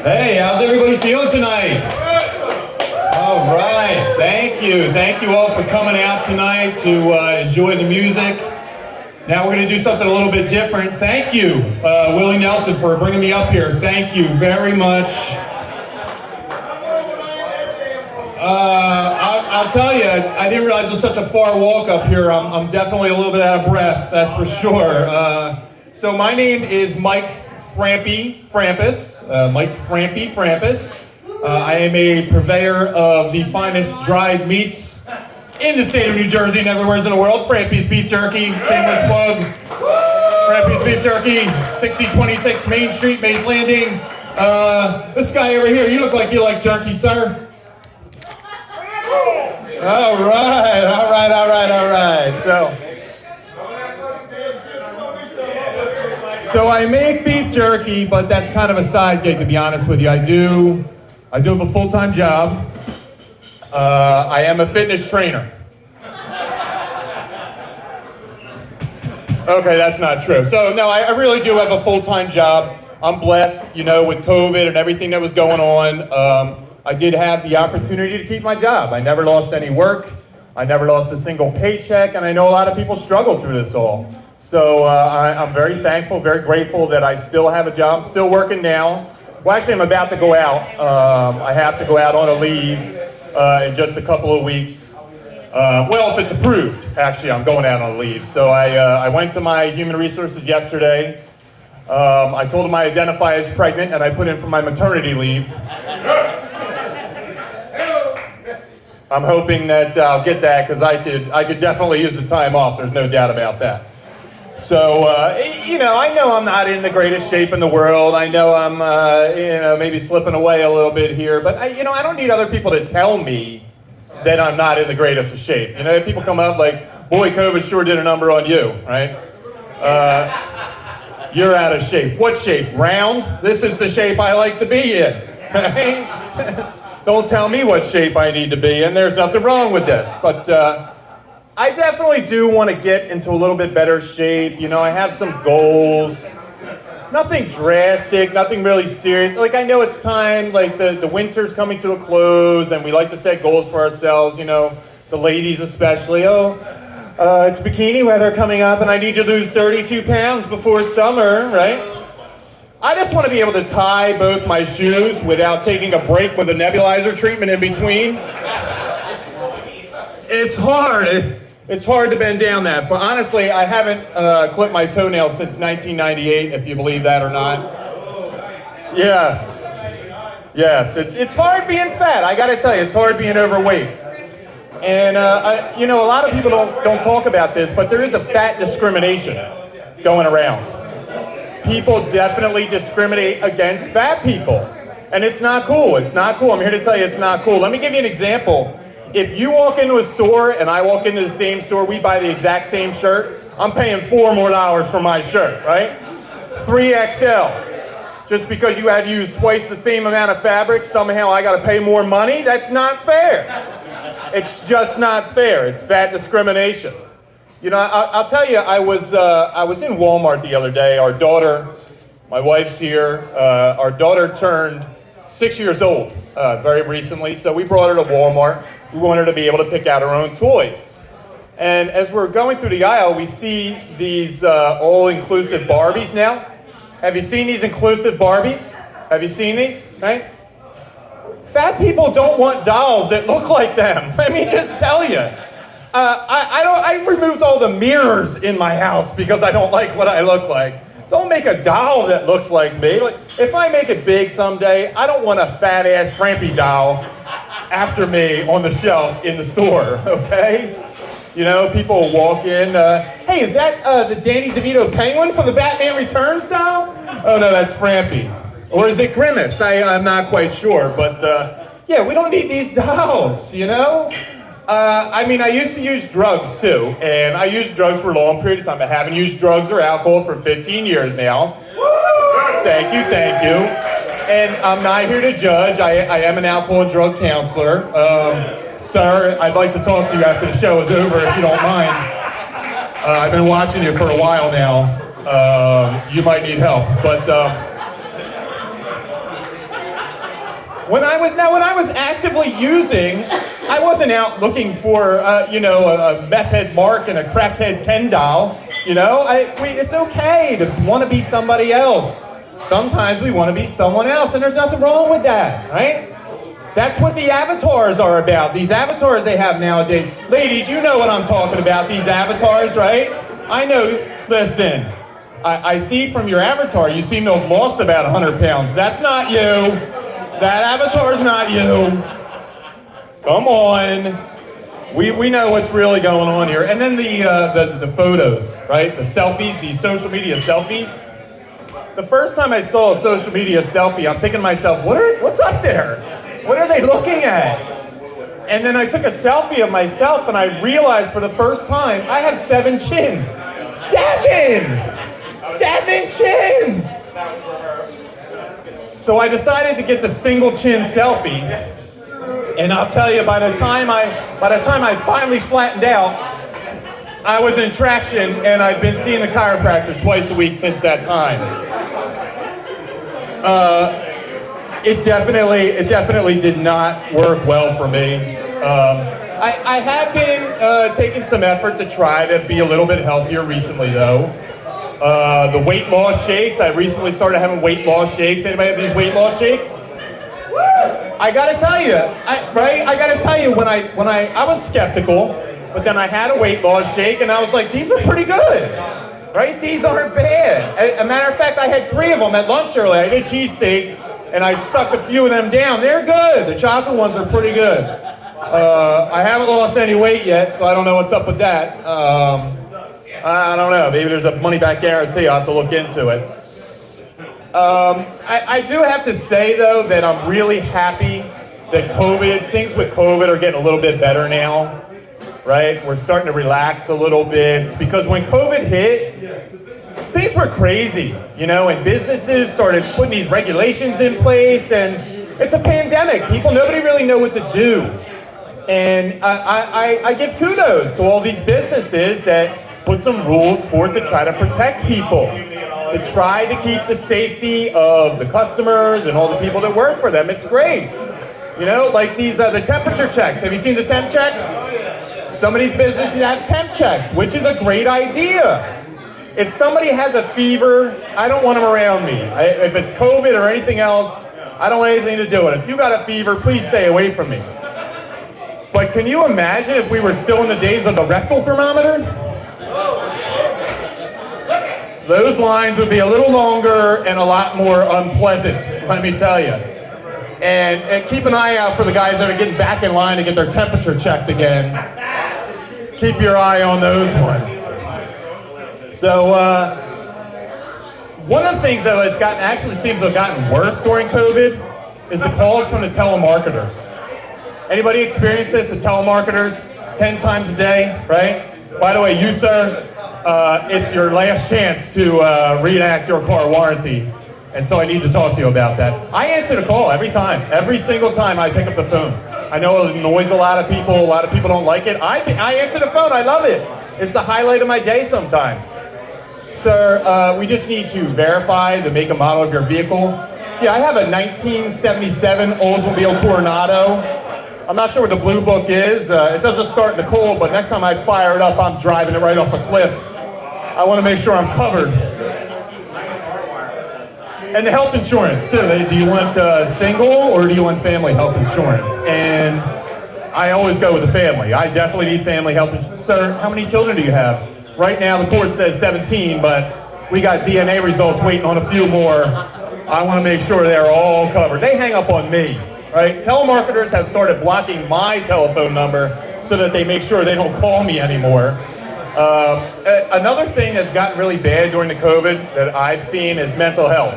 Hey, how's everybody feeling tonight? All right, thank you. Thank you all for coming out tonight to enjoy the music. Now we're going to do something a little bit different. Thank you, Willie Nelson, for bringing me up here. Thank you very much. I'll tell you, I didn't realize it was such a far walk up here. I'm definitely a little bit out of breath, that's for sure. So my name is Mike Frampy Frampus. Mike Frampy Frampus. I am a purveyor of the finest dried meats in the state of New Jersey and everywhere in the world. Frampy's Beef Jerky, shameless plug. Frampy's Beef Jerky, 6026 Main Street, Mace Landing. This guy over here, you look like you like jerky, sir. All right. So I make beef jerky, but that's kind of a side gig, to be honest with you. I do have a full-time job. I am a fitness trainer. Okay, that's not true. So no, I really do have a full-time job. I'm blessed, with COVID and everything that was going on. I did have the opportunity to keep my job. I never lost any work. I never lost a single paycheck, and I know a lot of people struggle through this all. So I'm very thankful, very grateful that I still have a job. I'm still working now. Well, actually, I'm about to go out. I have to go out on a leave in just a couple of weeks. Well, if it's approved, actually, I'm going out on a leave. So I went to my human resources yesterday. I told them I identify as pregnant, and I put in for my maternity leave. I'm hoping that I'll get that because I could definitely use the time off. There's no doubt about that. So, I know I'm not in the greatest shape in the world. I know I'm, maybe slipping away a little bit here. But, I don't need other people to tell me that I'm not in the greatest of shape. People come up like, boy, COVID sure did a number on you, right? You're out of shape. What shape? Round? This is the shape I like to be in, right? Don't tell me what shape I need to be in. There's nothing wrong with this. But I definitely do want to get into a little bit better shape. I have some goals. Nothing drastic, nothing really serious. Like, I know it's time, like the winter's coming to a close, and we like to set goals for ourselves, the ladies especially. It's bikini weather coming up, and I need to lose 32 pounds before summer, right? I just want to be able to tie both my shoes without taking a break with a nebulizer treatment in between. It's hard. It's hard to bend down that. But honestly, I haven't clipped my toenails since 1998, if you believe that or not. Yes. It's hard being fat. I got to tell you, it's hard being overweight. And a lot of people don't talk about this, but there is a fat discrimination going around. People definitely discriminate against fat people. And it's not cool. It's not cool. I'm here to tell you it's not cool. Let me give you an example. If you walk into a store and I walk into the same store, we buy the exact same shirt, I'm paying $4 more for my shirt, right? 3XL. Just because you had to use twice the same amount of fabric, somehow I got to pay more money? That's not fair. It's just not fair. It's fat discrimination. I'll tell you, I was in Walmart the other day. Our daughter, my wife's here, our daughter turned 6 years old very recently, so we brought her to Walmart. We want her to be able to pick out her own toys. And as we're going through the aisle, we see these all-inclusive Barbies now. Have you seen these inclusive Barbies? Have you seen these, right? Fat people don't want dolls that look like them. Let me just tell you. I removed all the mirrors in my house because I don't like what I look like. Don't make a doll that looks like me. Like, if I make it big someday, I don't want a fat-ass Frampy doll after me on the shelf in the store, okay? People walk in, hey, is that the Danny DeVito penguin from the Batman Returns doll? Oh, no, that's Frampy. Or is it Grimace? I'm not quite sure, but yeah, we don't need these dolls, I used to use drugs too, and I used drugs for a long period of time. I haven't used drugs or alcohol for 15 years now. Thank you. And I'm not here to judge. I am an alcohol and drug counselor. Sir, I'd like to talk to you after the show is over, if you don't mind. I've been watching you for a while now. You might need help, but When I was actively using, I wasn't out looking for, a meth head Mark and a crackhead Ken doll. It's okay to want to be somebody else. Sometimes we want to be someone else, and there's nothing wrong with that, right? That's what the avatars are about. These avatars they have nowadays. Ladies, you know what I'm talking about, these avatars, right? I know, listen, I see from your avatar, you seem to have lost about 100 pounds. That's not you. That avatar's not you. Come on. We know what's really going on here. And then the photos, right? The selfies, the social media selfies. The first time I saw a social media selfie, I'm thinking to myself, what's up there? What are they looking at? And then I took a selfie of myself and I realized for the first time, I have 7 chins. 7 chins! So I decided to get the single chin selfie, and I'll tell you, by the time I finally flattened out, I was in traction, and I've been seeing the chiropractor twice a week since that time. It definitely did not work well for me. I have been taking some effort to try to be a little bit healthier recently, though. The weight loss shakes, I recently started having weight loss shakes. Anybody have these weight loss shakes? I gotta tell you, when I was skeptical, but then I had a weight loss shake and I was like, these are pretty good, right? These aren't bad. As a matter of fact, I had 3 of them at lunch earlier. I did cheesesteak and I stuck a few of them down. They're good. The chocolate ones are pretty good. I haven't lost any weight yet, so I don't know what's up with that. I don't know. Maybe there's a money-back guarantee. I'll have to look into it. I do have to say, though, that I'm really happy that things with COVID are getting a little bit better now, right? We're starting to relax a little bit. Because when COVID hit, things were crazy, and businesses started putting these regulations in place, and it's a pandemic. Nobody really know what to do. And I give kudos to all these businesses that put some rules forward to try to protect people, to try to keep the safety of the customers and all the people that work for them. It's great. Like these the temperature checks. Have you seen the temp checks? Some of these businesses have temp checks, which is a great idea. If somebody has a fever, I don't want them around me. If it's COVID or anything else, I don't want anything to do with it. If you got a fever, please stay away from me. But can you imagine if we were still in the days of the rectal thermometer? Those lines would be a little longer and a lot more unpleasant, let me tell you. And keep an eye out for the guys that are getting back in line to get their temperature checked again. Keep your eye on those ones. So, one of the things that actually seems to have gotten worse during COVID is the calls from the telemarketers. Anybody experience this, the telemarketers, 10 times a day, right? By the way, you, sir, it's your last chance to reenact your car warranty, and so I need to talk to you about that. I answer the call every single time I pick up the phone. I know it annoys a lot of people don't like it. I answer the phone, I love it. It's the highlight of my day sometimes. Sir, we just need to verify the make and model of your vehicle. Yeah, I have a 1977 Oldsmobile Tornado. I'm not sure what the blue book is. It doesn't start in the cold, but next time I fire it up, I'm driving it right off a cliff. I want to make sure I'm covered. And the health insurance, too. Do you want single or do you want family health insurance? And I always go with the family. I definitely need family health insurance. Sir, how many children do you have? Right now, the court says 17, but we got DNA results waiting on a few more. I want to make sure they're all covered. They hang up on me. Right? Telemarketers have started blocking my telephone number so that they make sure they don't call me anymore. Another thing that's gotten really bad during the COVID that I've seen is mental health.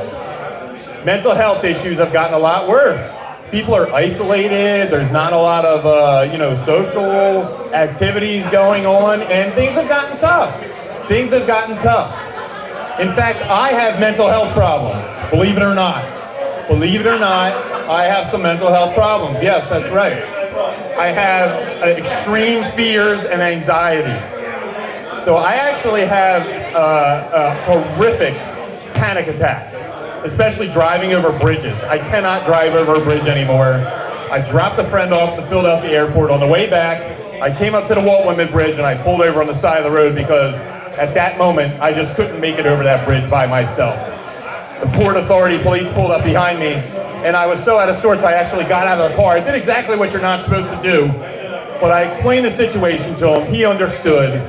Mental health issues have gotten a lot worse. People are isolated. There's not a lot of social activities going on, and things have gotten tough. Things have gotten tough. In fact, I have mental health problems, believe it or not. Believe it or not, I have some mental health problems. Yes, that's right. I have extreme fears and anxieties. So I actually have horrific panic attacks. especially driving over bridges. I cannot drive over a bridge anymore. I dropped a friend off at the Philadelphia airport. On the way back, I came up to the Walt Whitman Bridge and I pulled over on the side of the road because at that moment, I just couldn't make it over that bridge by myself. The Port Authority police pulled up behind me, and I was so out of sorts, I actually got out of the car. I did exactly what you're not supposed to do, but I explained the situation to him. He understood.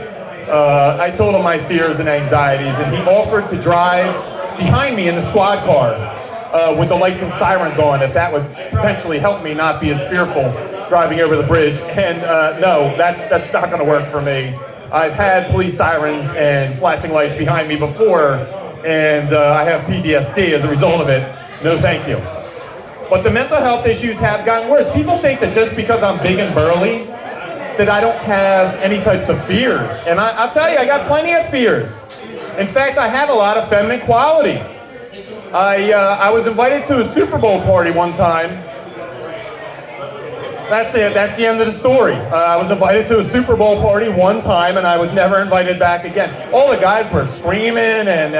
I told him my fears and anxieties, and he offered to drive behind me in the squad car with the lights and sirens on, if that would potentially help me not be as fearful driving over the bridge. And no, that's not going to work for me. I've had police sirens and flashing lights behind me before, and I have PTSD as a result of it. No thank you. But the mental health issues have gotten worse. People think that just because I'm big and burly, that I don't have any types of fears. And I'll tell you, I got plenty of fears. In fact, I have a lot of feminine qualities. I was invited to a Super Bowl party one time. That's it. That's the end of the story. I was invited to a Super Bowl party one time, and I was never invited back again. All the guys were screaming and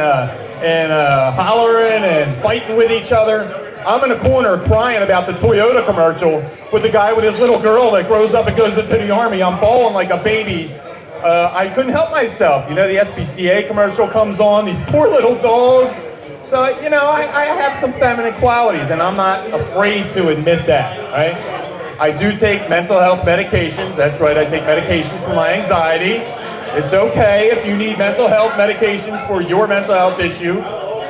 hollering and fighting with each other. I'm in a corner crying about the Toyota commercial with the guy with his little girl that grows up and goes into the army. I'm bawling like a baby. I couldn't help myself. You know, the SPCA commercial comes on, these poor little dogs. So, you know, I have some feminine qualities, and I'm not afraid to admit that, right? I do take mental health medications. That's right, I take medications for my anxiety. It's okay if you need mental health medications for your mental health issue.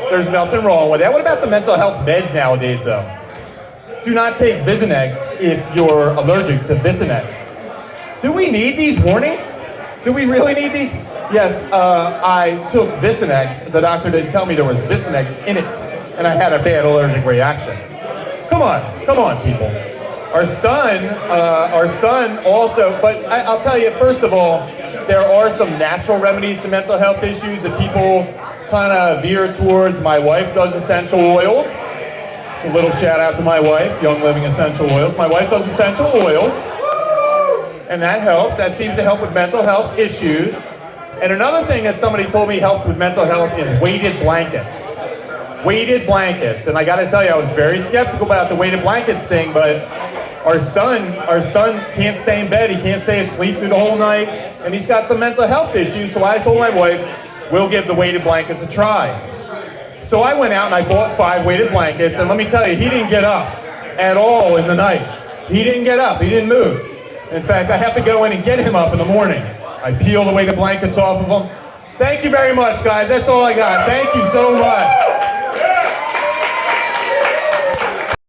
There's nothing wrong with that. What about the mental health meds nowadays, though? Do not take Visinex if you're allergic to Visinex. Do we need these warnings? Do we really need these? Yes, I took Visinex. The doctor didn't tell me there was Visinex in it, and I had a bad allergic reaction. Come on, people. Our son also, but I'll tell you, first of all, there are some natural remedies to mental health issues that people kind of veer towards. My wife does essential oils. A little shout out to my wife, Young Living Essential Oils. My wife does essential oils, and that helps. That seems to help with mental health issues. And another thing that somebody told me helps with mental health is weighted blankets. Weighted blankets. And I got to tell you, I was very skeptical about the weighted blankets thing, but our son can't stay in bed. He can't stay asleep through the whole night, and he's got some mental health issues. So I told my wife, we'll give the weighted blankets a try. So I went out and I bought 5 weighted blankets, and let me tell you, he didn't get up at all in the night. He didn't get up. He didn't move. In fact, I have to go in and get him up in the morning. I peel the weighted blankets off of him. Thank you very much, guys. That's all I got. Thank you so much.